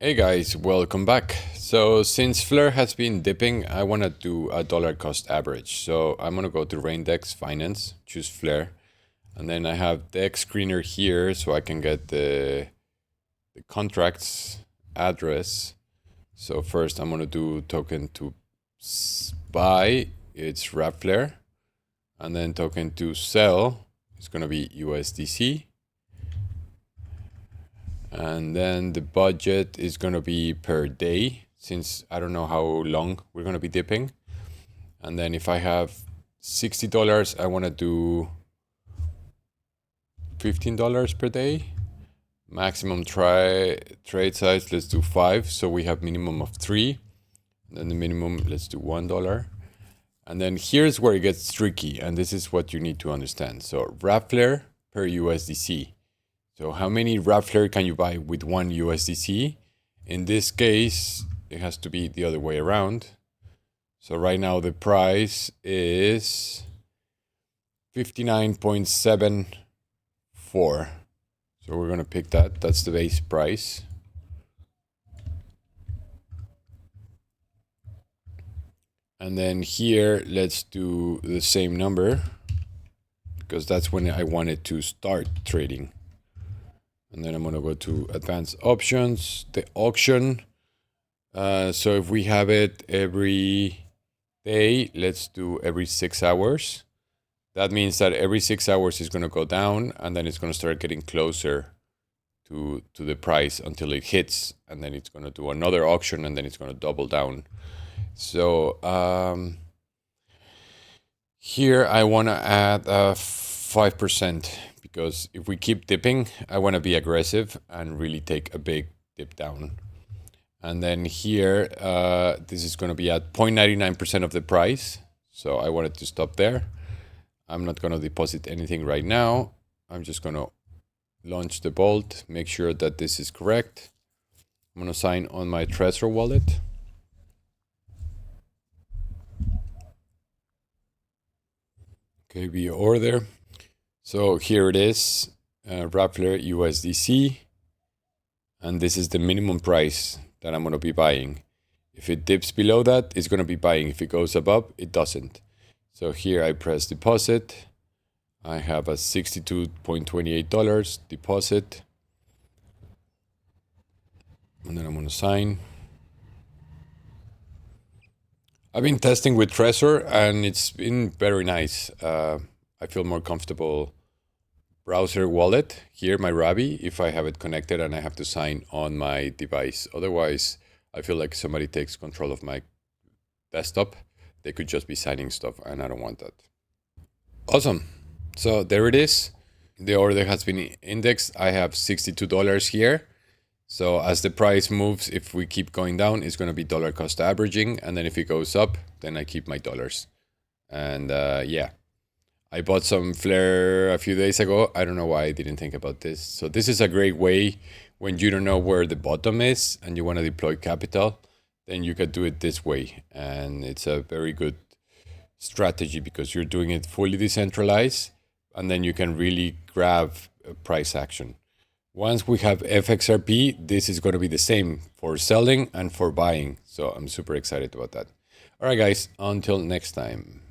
Hey guys, welcome back. So since FLR has been dipping, I want to do a dollar cost average. So I'm going to go to Raindex Finance, choose FLR, and then I have DexScreener here so I can get the contracts address. So first I'm going to do token to buy, it's FLR, and then token to sell is going to be USDC. And then the budget is going to be per day, since I don't know how long we're going to be dipping. And then if I have $60, I want to do $15 per day. Maximum trade size, let's do 5. So we have minimum of 3. And then the minimum, let's do $1. And then here's where it gets tricky. And this is what you need to understand. So FLR per USDC. So how many FLR can you buy with one USDC? In this case, it has to be the other way around. So right now the price is 59.74. So we're going to pick that. That's the base price. And then here, let's do the same number, because that's when I wanted to start trading. And then I'm going to go to advanced options, the auction. So if we have it every day, let's do every 6 hours. That means that every 6 hours is going to go down, and then it's going to start getting closer to the price until it hits. And then it's going to do another auction, and then it's going to double down. So here I want to add 5%. Because if we keep dipping, I want to be aggressive and really take a big dip down. And then here, this is going to be at 0.99% of the price. So I wanted to stop there. I'm not going to deposit anything right now. I'm just going to launch the Bolt, make sure that this is correct. I'm going to sign on my Trezor wallet. Okay, via order. So here it is, FLR USDC, and this is the minimum price that I'm going to be buying. If it dips below that, it's going to be buying. If it goes above, it doesn't. So here I press deposit. I have a $62.28 deposit. And then I'm going to sign. I've been testing with Trezor, and it's been very nice. I feel more comfortable browser wallet here, my Rabi, if I have it connected and I have to sign on my device. Otherwise, I feel like somebody takes control of my desktop. They could just be signing stuff, and I don't want that. Awesome. So there it is. The order has been indexed. I have $62 here. So as the price moves, if we keep going down, it's going to be dollar cost averaging. And then if it goes up, then I keep my dollars. And yeah. I bought some FLR a few days ago. I don't know why I didn't think about this. So this is a great way when you don't know where the bottom is and you want to deploy capital, then you can do it this way. And it's a very good strategy because you're doing it fully decentralized, and then you can really grab price action. Once we have FXRP, this is going to be the same for selling and for buying. So I'm super excited about that. All right, guys, until next time.